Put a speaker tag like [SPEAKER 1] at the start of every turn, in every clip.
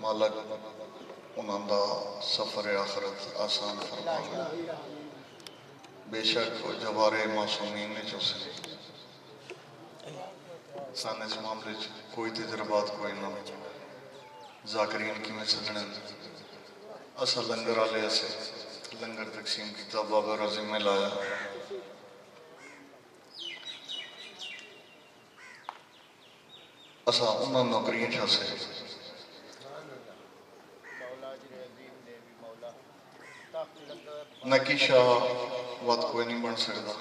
[SPEAKER 1] मालक उन्हां दा सफ़र आखरत आसान फरमावे। बेशक वो जवारे मासूमीन ने जो सन इस मामले कोई तजर्बात कोई ना जाकरीन किमें सदने असा लंगर आले असे लंगर तकसीम किया बाबा रज़ी में लाया असा उन्हां नौकरियां छासे नकीशा वत कोई नहीं बन सकता,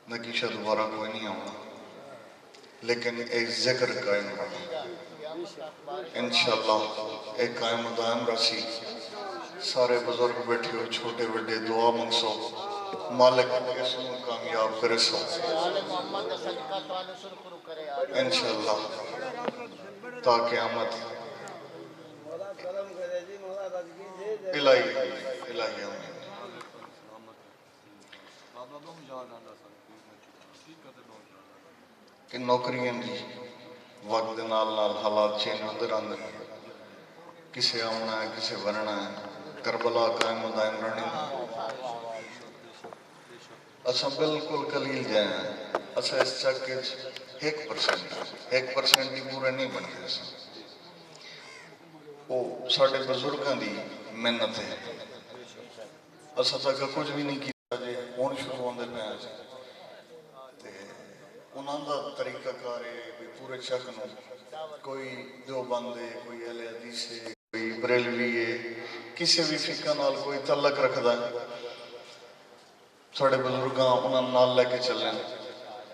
[SPEAKER 1] नकीशा दोबारा कोई नहीं आना, लेकिन एक जिक्र कायम रहा इंशाअल्लाह। एक कायम दायम रसी। सारे बुजुर्ग बैठे हो, छोटे बड़े दुआ मंगसो, मालिक इसको कामयाब करे सो इंशाअल्लाह ता क़यामत। इलाही इलाही आमीन। कि नौकरियां जी वक्त दे नाल नाल हालात चेंज होंदे रहंदे ने, किसे आना है किसे बनना है। करबला कायम दायम रहनी असा बिल्कुल कलील जाए असा इस चक 1% भी पूरे नहीं बनते। वो साढ़े बुजुर्गों की मेहनत है। असा तक कुछ भी नहीं किया जे हुण शुरू होंदे पे ते उन्हां दा तरीका कार है भी पूरे चक नूं कोई देवबंद है, कोई अहले हदीस है, कोई बरेलवी है, किसी भी फिका नाल कोई तलक रखदा है। साढ़े बुजुर्गां उन्हां नाल लेके चले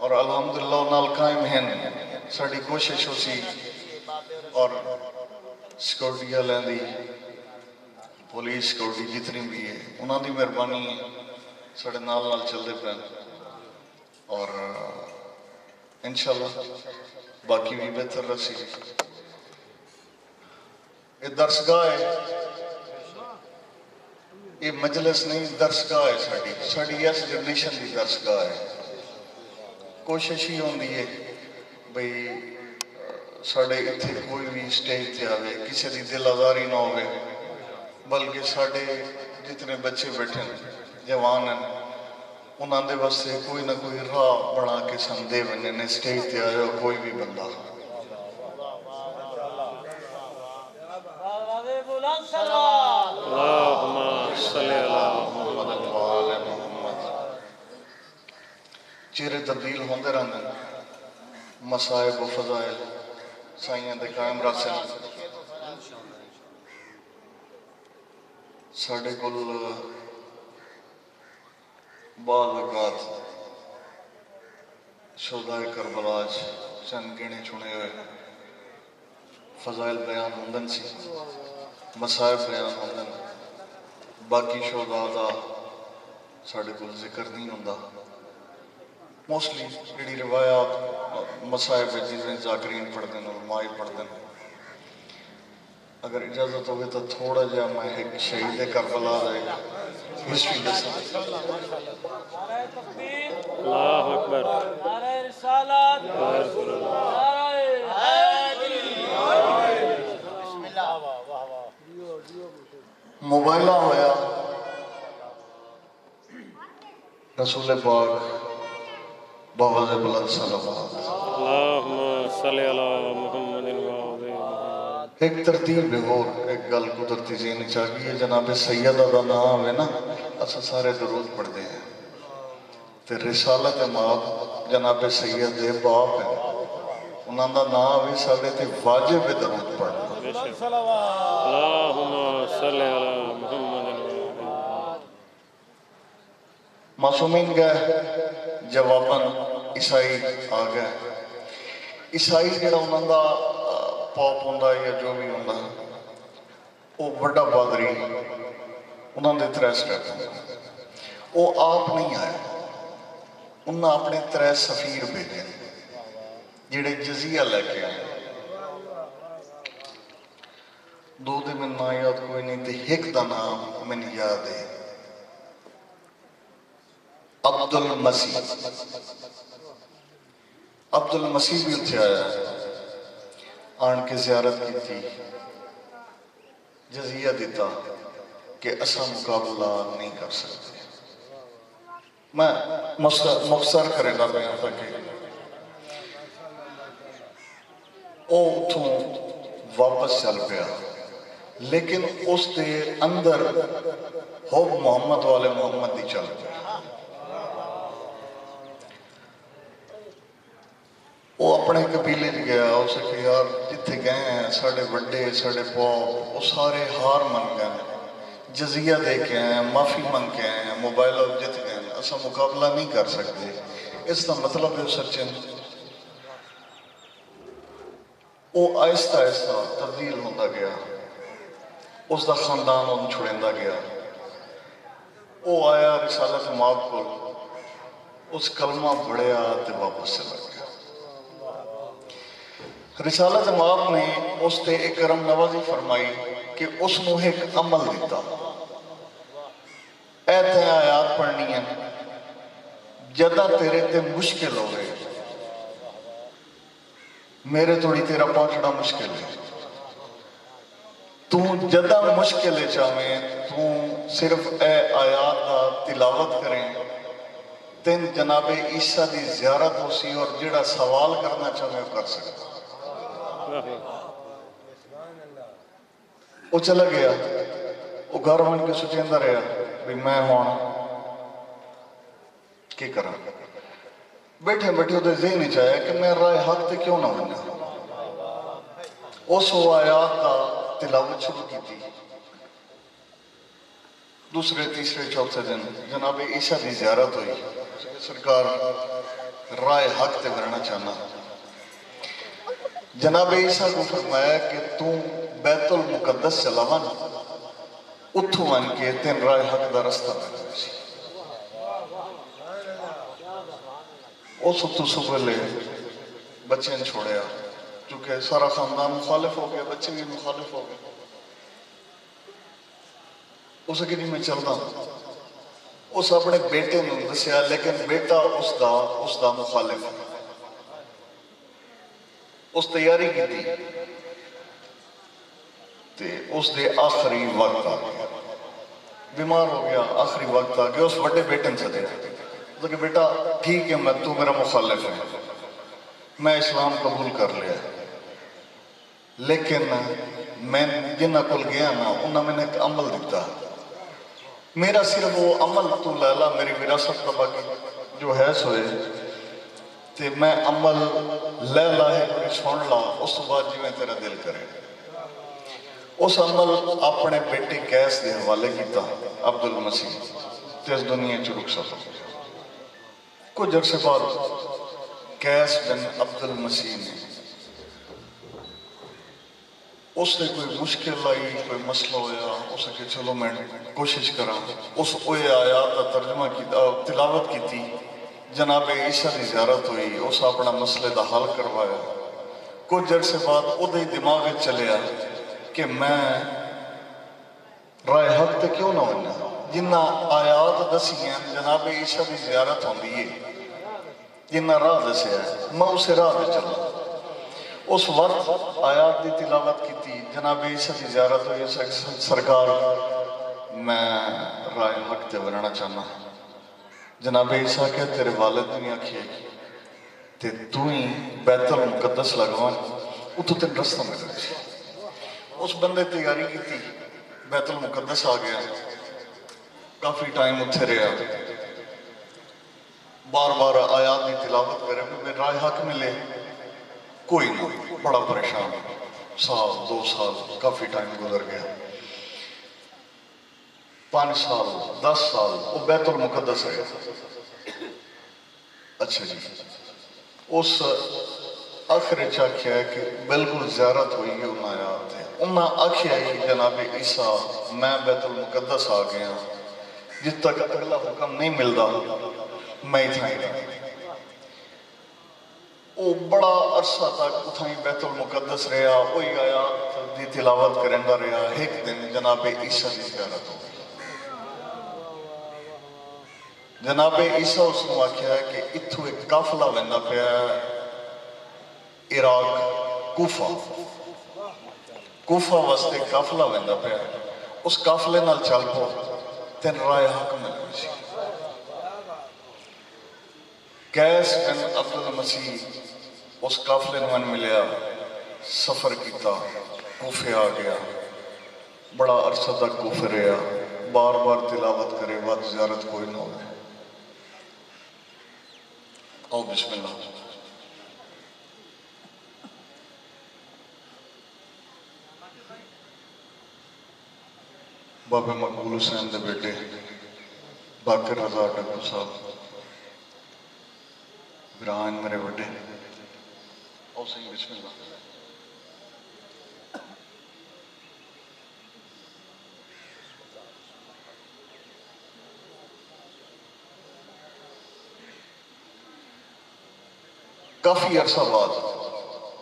[SPEAKER 1] और अल्हम्दुलिल्लाह नाल कायम हैं। साड़ी कोशिश उसी और सिक्योरिटी वालों की पुलिस सिक्योरिटी जितनी भी है उन्होंने मेहरबानी साढ़े नाल नाल चलते पे और इंशाअल्लाह बाकी भी बेहतर रसी। ये दरसगाह है, ये मजलिस नहीं दरसगाह है। साड़ी इस जनरेशन की दरसगाह है। कोशिश ही होंदी है बई साढ़े इत्थे कोई भी स्टेज से आवे किसी की दिल आजारी ना हो, बल्कि साढ़े जितने बच्चे बैठे हैं जवान हैं उन्होंने वास्ते कोई ना कोई राह बना के सन दे बने ने स्टेज से आया कोई भी बंदा। चेहरे तब्दील होंदे रहंदे, मसाइब व फजाइल साइयां दे कायम रखन। साढ़े कोल बाद औकात शोहदाए करबला चंद गिने चुने हुए फजाइल बयान होंदन सी, मसाइब बयान होंदन। बाकी शोहदा दा साढ़े कोल जिक्र नहीं होंदा। मोस्टली जी रिवायात मसाइब जिन्हें जाकरीन पढ़ते हैं उलमाई पढ़ते हैं। अगर इजाजत हो तो थोड़ा जहा मैं एक शहीद करबला हिस्ट्री दसा।
[SPEAKER 2] अल्लाहु अकबर।
[SPEAKER 1] मोबाइला होया रसूल पाक बाबा दे बुलंद सलावत एक तरतीब हो। एक गल कुदरती ज़हन च आ गई है, जनाबे सैयदा दा नाम है ना असा सारे दरूद पढ़ते हैं ते रिसालत माप जनाबे सैयद दे बाप है उन्हां दा नाम भी साडे ते वाजिब है दरूद पढ़ना। मासूमीन गए जवाबन ईसाई आ गए। ईसाई जिहड़ा उन्हां दा पॉप होंदा या जो भी होंदा वो बड़ा पादरी उन्हां दे 3 स्टेप वो आप नहीं आए, उन्हें अपने 3 सफीर भेजे जिहड़े जजिया लैके आए। 2 दे मैनूं नाम याद कोई नहीं ते एक दा नाम मैनूं याद है अब्दुल मसीह। अब्दुल मसीह भी उत्थे आया आन के जियारत की थी, जजिया दिता कि असा मुकाबला नहीं कर सकते। मैं मुख्तसर करेगा पे ताकि वो उतों वापस चल पिया, लेकिन उसके अंदर हो मोहम्मद वाले मोहम्मद ही चल पिया। वो अपने कबीले च गया, उस कि यार जिथे गए हैं साढ़े वड्डे साढ़े पाओ वो सारे हार मन गए, जजिया दे के आए, माफ़ी मंग के आए, मोबाइल जित गए, असा मुकाबला नहीं कर सकते। इसका मतलब है सचिन वो आहिस्ता आहिस्ता तब्दील होता गया, उसका खानदान उन्हें छुड़ेंदा गया। वो आया रिसालत माप को, उस कलमा पढ़िया तो वापस चला गया। रिसालत माप ने उस ते एक करम नवाजी फरमाई कि उसनों एक अमल दिता, ऐते आयात पढ़नी है, जदा तेरे ते मुश्किल हो गए, मेरे थोड़ी तेरा पहुंचना मुश्किल है, तू जदा मुश्किल चाहे तू सिर्फ ए आयात का तिलावत करें, तेन जनाबे ईसा की जियारत हो सी और जिहड़ा सवाल करना चाहे वो कर सकता। वो चला गया, वो घर बन के सोचेंदा रहा भी मैं हुण की करा। बैठे बैठे उहदे ज़हन च आया कि मैं राह हक ते क्यों ना बना। उस आयात का तिलावत शुरू की थी। दूसरे तीसरे चौथे दिन जनाबे ईसा की जियारत हुई। सरकार राह हक ते फिरना चाहना। जनाबे ईसा को फरमाया कि तू बैतुल मुकद्दस चला वन, उथों वन के तेन राह हक का रास्ता मिल। उस उतों सुबह बच्चे ने छोड़िया, क्योंकि सारा खानदान मुखालिफ हो गया, बच्चे भी मुखालिफ हो गए। उस कि मैं चलता, उस अपने बेटे ने दसिया, लेकिन बेटा उसका मुखालिफ है। उस तैयारी की थी, उसके आखिरी वक्त आ गया, बीमार हो गया, आखिरी वक्त आ गया। उस बड़े बेटे ने चले तो कि बेटा ठीक है, मैं तू मेरा मुखालिफ है, मैं इस्लाम कबूल कर लिया, लेकिन मैं जिन्होंने को गया ना उन्हें मैंने एक अमल दिता, मेरा सिर्फ वो अमल तू लै ला, मेरी विरासत का बाकी जो है सोए ते मैं अमल लै ला है, कोई सुन ला, उस तो बाद जिवें तेरा दिल करे। उस अमल अपने बेटे कैस के हवाले किया, अब्दुल मसीह ते इस दुनिया च रुक सको। कुछ अरसे बाद कैस बिन अब्दुल मसीह ने उसने कोई मुश्किल आई, कोई मसला होया, उसने चलो मैं कोशिश करा। उस आयात का तर्जमा किया, तिलावत की थी, जनाबे ईसा की जियारत हुई, उस अपना मसले का हल करवाया। कुछ अरसे बाद उहदे दिमाग में चलिया कि मैं राह हक ते क्यों ना होना, जिन्ना आयात दसियां जनाबे ईसा की जियारत होंदी है, जिन्ना राह दसिया मैं उस राह पे चला। उस वक्त आयात की तिलावत की थी, जनाबे ईसा की जियारत हुई। सरकार मैं राह हक ते बनना चाहना। जनाबे ईसा के तेरे वालिद ने आखिए ते तू ही बैतुल मुकद्दस लगवा, उतों तेन रस्ता मिल रहा। उस बंदे तैयारी की थी, बैतुल मुकद्दस आ गया, काफ़ी टाइम उत्थे रहा, बार बार आयात की तिलावत करे, मैं राह हक मिले, कोई ना, बड़ा परेशान, साल 2 साल काफ़ी टाइम गुजर गया, 5 साल 10 साल वो बैतुल मुकद्दस रहे। अच्छा जी, उस आखिर आख्या है कि बिल्कुल जियारत हुई है, उन्हें आयात है, उन्हें आख्या ही जनाबे ईसा मैं बैतुल मुकद्दस आ गया, जिस तक अगला हुक्म नहीं मिलता मैं इतना ही रहा। वो बड़ा अरसा तक उठाई बैतुल मुकद्दस रहा, वही आयात की तिलावत करता रहा। एक दिन जनाबे ईसा की जियारत हो गई। जनाबे ईसा उसने आख्या है कि इथों एक काफिला वहदा पिया इराक ਕੂਫਾ। ਕੂਫਾ ਵਾਸਤੇ ਕਾਫਲਾ ਵਹਿੰਦਾ ਪਿਆ, ਉਸ ਕਾਫਲੇ ਨਾਲ ਚੱਲ ਪੋ ਤੈਨ ਰਾਏ ਹੱਕ ਮਿਲਣੀ ਸੀ। ਕੈਸ ਬਿਨ ਅਬਦੁਲ ਮਸੀਹ ਉਸ ਕਾਫਲੇ ਨੂੰ ਮਿਲਿਆ, ਸਫ਼ਰ ਕੀਤਾ, ਕੂਫੇ ਆ ਗਿਆ, ਬੜਾ ਅਰਸਾ ਤੱਕ ਕੂਫੇ ਰਿਹਾ, ਬਾਰ ਬਾਰ ਤਿਲਾਵਤ करे, ਵੱਧ ज़ियारत कोई ना हो। आओ बिस्मिल्लाह। बाबे मकबूल हुसैन के बेटे बाकर रजा डग्गू साहब विरान मेरे बड़े, आओ सही बिस्मिल्लाह। काफी अरसा बाद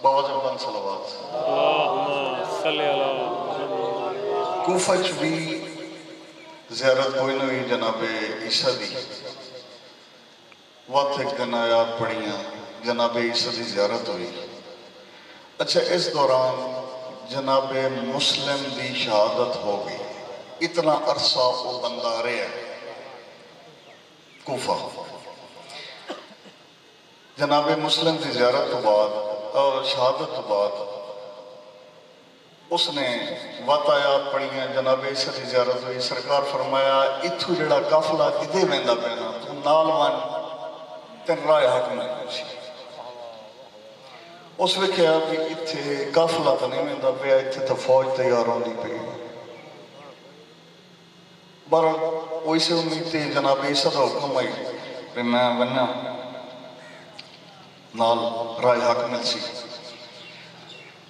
[SPEAKER 1] बाबा जबलान सलावत कूफा च भी ज़ियारत कोई नहीं हुई जनाबे ईसा दी। वक्त एक दिन आयात पढ़ियाँ, जनाबे ईसा की ज़ियारत हुई। अच्छा, इस दौरान जनाबे मुस्लिम की शहादत हो गई। इतना अरसा वो बंदा रहा कूफा। जनाबे मुस्लिम की ज़ियारत तो बाद और शहादत तो बाद उसने वत आयात पढ़ियाँ, जनाबे ईसा की ज़ियारत हुई। सरकार फरमाया इथू जड़ा काफला इदे वहदा पिया ना, तू नाल वन तेन राय हक मिलनी सी। उस वेख्या भी इत्थे काफला तो नहीं वहदा पिया, इत्थे तो फौज तैयार होंदी पई। बहरहाल वो इसे उम्मीद थी जनाबे ईसा का हुक्म आई भी मैं वन्ना नाल राय हक मिल सी।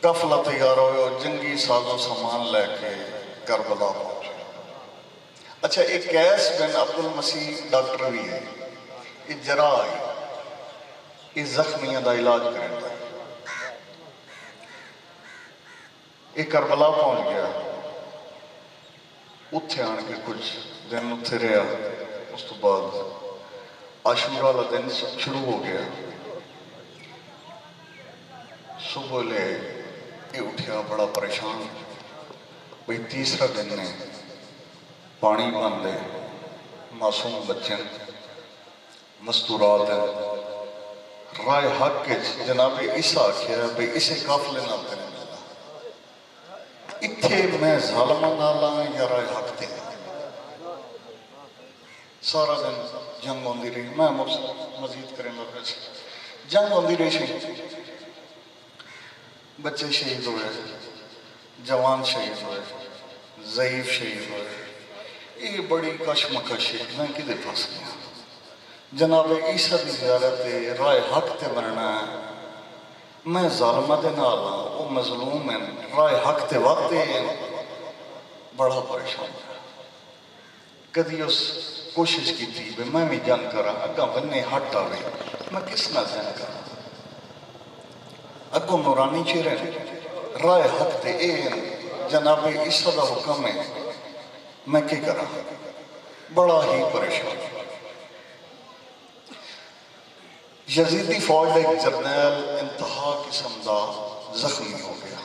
[SPEAKER 1] काफला तैयार हो, जंगी साजो सामान लैके करबला पहुंचे। अच्छा, एक कैस बिन अब्दुल मसीह डॉक्टर भी है, ये जरा आई, ये जख्मियों का इलाज करेंदा है। ये करबला पहुंच गया, उत्थे आन के कुछ दिन उत्थे रहा। उस तो बाद आशूरा वाला दिन शुरू हो गया। सुबह ले ये उठा बड़ा परेशान, भाई तीसरा दिन ने पानी बंदे मासूम बच्चे मस्तूरात राय हक जनाबे ईसा आख्या भाई इसे काफले नाल करें इत्थे मैं जालमा नाल या राय हक ते। सारा दिन जंग होंदी रही, मैं मजीद करेंगा फिर जंग होंदी रही। बच्चे शहीद हुए, जवान शहीद हुए, ज़ईफ शहीद हुए। ये बड़ी कशमकश है, मैं किधर फंस गया। जनाबे ईसा की ज़ियारत राय हक ते बनना है, मैं जालमा दे नाल हां, वो मजलूम है, राय हक ते वाते बड़ा परेशान है। कदी उस कोशिश की थी भी मैं भी जंग करा, अगा बन्ने हट आवे, मैं किस नाल जंग करा। अगों नूरानी चेहरे राय हक ते जनाबे ईसा का हुक्म है, मैं क्या करा। बड़ा ही परेशान। यजीदी फौज का एक जरनैल इंतहा किस्म का जख्मी हो गया।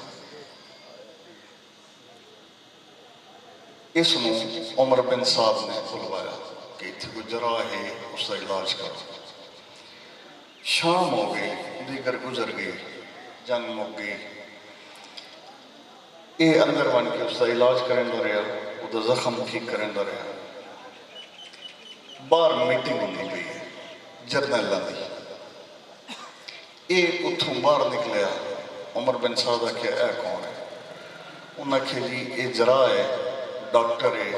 [SPEAKER 1] इसनू उमर बिन साहब ने बुलवाया कि इत्थे कोई जरा है, उसका इलाज करो। शाम हो गई, दीगर गुजर गई, जंग मुक गई। ये अंदर बन के उसका इलाज करेंदा रहा, उसका जख्म ठीक करेंदा रहा। बाहर मीटिंग होंदी पई है जरनैलों की। ये उतों बाहर निकलिया, उमर बिन साहब आख्या यह कौन है। उन्हें आख्या जी ये जरा है, डॉक्टर है,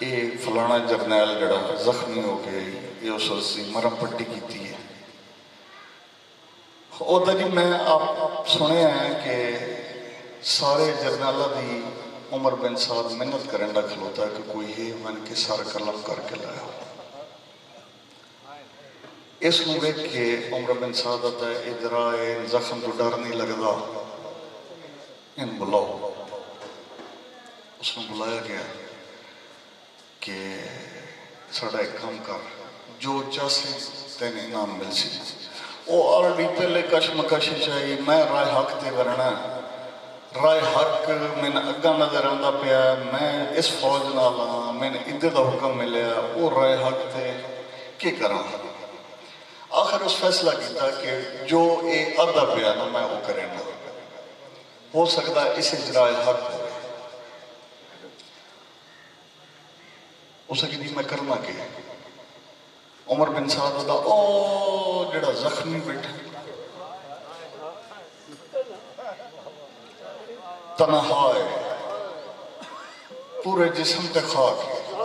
[SPEAKER 1] ये फलाना जरनैल जड़ा जख्मी हो गया, ये उस मरम पट्टी की है। उधर जी मैं आप सुने हैं कि सारे जरनैलों की उमर बिन साहब मेहनत करने का खलोता है कि कोई है मन के सर कलम करके लाया। इस वेख के उमर बिन साहब आता है इधर आए, जख्म तो डर नहीं लगता, इन बुलाओ। उसको बुलाया गया कि साड़ा एक काम कर, जो चाहे तेन इनाम मिल सी। وہ آلریڈی پہلے کشمکش چاہیے میں رائے حق تے ورنا رائے حق میں اگاں نظر آتا پیا میں اس فوج نال ہاں میں ادھر دا حکم ملیا وہ رائے حق تے کی کراں آخر اس فیصلہ کیتا کہ جو اے آدھا پیا نا میں وہ کریں گا ہو سکتا ہے اسے رائے حق ہو اسے کہ میں کرنا کہ عمر بن سعد دا او جڑا زخمی بیٹھا تنہا ہے پورے جسم تے خاک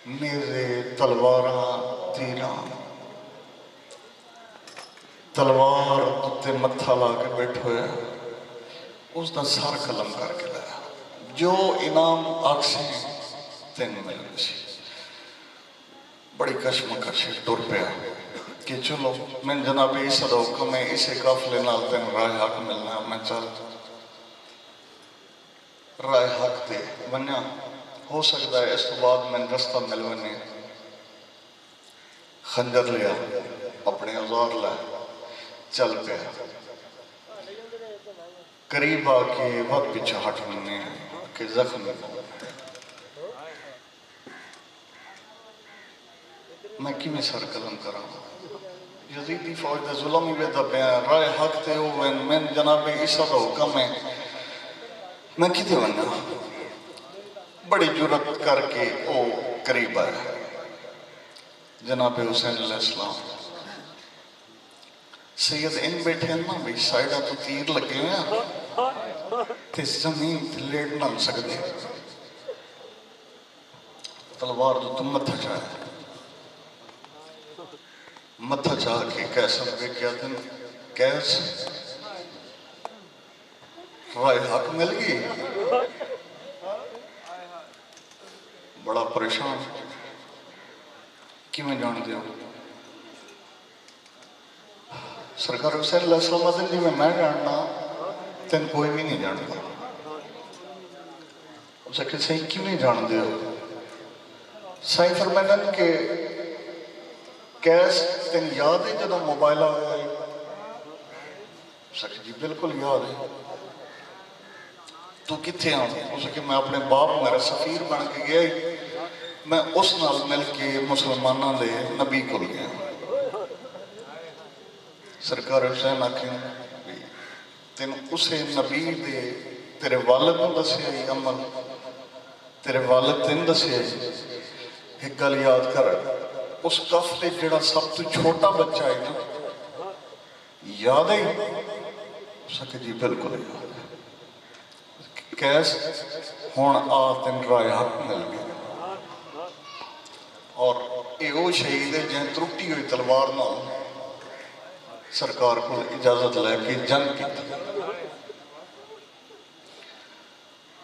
[SPEAKER 1] نیزے تلواراں تیراں تلوار تے متھا لا کے بیٹھ ہویا اس دا سر قلم کر کے لایا جو انعام آکسی تین ملنے سی بڑی کشمکش ٹر پیا کہ چلو میں جناب عیسیٰ دا حکم ہے اسے قافلے نال تین رائے حق ملنا میں چل رائے حق تے بنیا ہو سکتا ہے اس تو بعد میں رستہ ملونے خنجر لیا اپنے اوزار لائے چل پیا قریب آ کے وقت پیچھے ہٹ ملنے کہ زخم میں کیویں سر قلم کراں یزیدی فوج دے ظلم ہی ویدا پیا رائے حق تے ہوئے میں جناب عیسیٰ دا حکم ہے میں کدے وننا بڑی جرت کر کے او قریب آیا جناب حسین علیہ السلام سید ان بیٹھے ہیں نا بھئی سائیڈہ تو تیر لگے ہوئے ہیں تے زمین تے لیٹ نہ سکتے تلوار تو تم متھا چاہے متھا چاہ کے کیسا لگے کیا دن کیس رائے حق مل گئی بڑا پریشان کیوں میں جان دیا سرکار حسین علیہ السلام دن جی میں جاننا تین کوئی بھی نہیں جانتا اسے کہ صحیح کیوں نہیں جان دیا صحیح فرمائن کہ کیس تین یاد ہے جدہ موبائل آیا ہے اسے کہ جی بالکل یاد ہے تو کتھے آؤں اسے کہ میں اپنے باپ میرا سفیر بن کے گیا میں اس نال مل کے مسلمانہ دے نبی کو گیا سرکار حسین آکھیں تین اسے نبی دے تیرے والد نے دسے عمل تیرے والد تین دسے ایک گل یاد کر اس کفلے جڑا سب تو چھوٹا بچہ ہے نا یاد ہے اسے کہ جی بالکل یاد ہے کیس ہون آ تین رائے حق مل گیا اور اے او شہید ہے جہاں ترٹی ہوئی تلوار نہ سرکار کو اجازت لے کے جنگ کی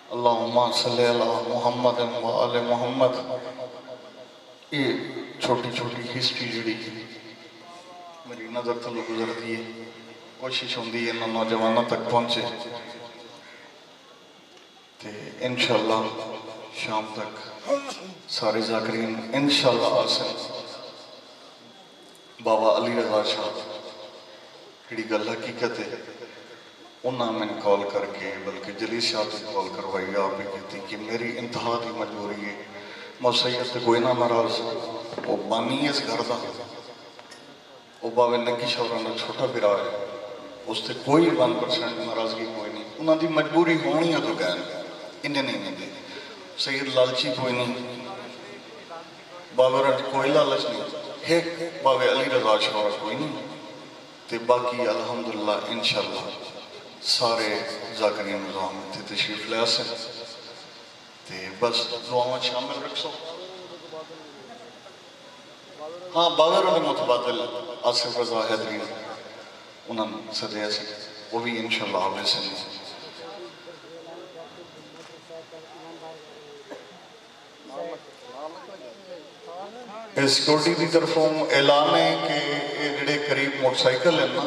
[SPEAKER 1] اللہم صلی اللہ محمد و آل محمد یہ چھوٹی چھوٹی ہسٹری جڑی میری نظر تلو گزر دیئے کوشش ہوں دی انہوں نوجوانوں تک پہنچے انشاءاللہ شام تک سارے ذاکرین انشاءاللہ آسن بابا علی رضا شاہ کڑی گل حقیقت ہے انہاں میں کال کر کے بلکہ جلیس شاہ سے کال کروائی آپ بھی کہتی کہ میری انتہا دی مجبوری ہے موسیعت کوئی نہ مراز وہ بانی اس گھر دا وہ باوے نکی شورانہ چھوٹا برا ہے اس سے کوئی 1% ناراضگی کوئی نہیں انہاں دی مجبوری ہونی ہے تو کہنے انہیں نہیں دے سید لالچی کوئی نہیں باوے رج کوئی لالچ نہیں ایک باوے علی رضا شاہ کوئی نہیں تے باقی الحمدللہ انشاءاللہ سارے ذاکرین نظام تے تشریف لے آسے تے بس دعاوں شامل رکھ سو ہاں باوے رج متبادل آصف رضا حیدرین انہوں نے سجے سے وہ بھی انشاءاللہ آوے سے نہیں سیکورٹی کی طرفوں اعلان ہے کہ یہ جڑے قریب موٹر سائیکل ہے نا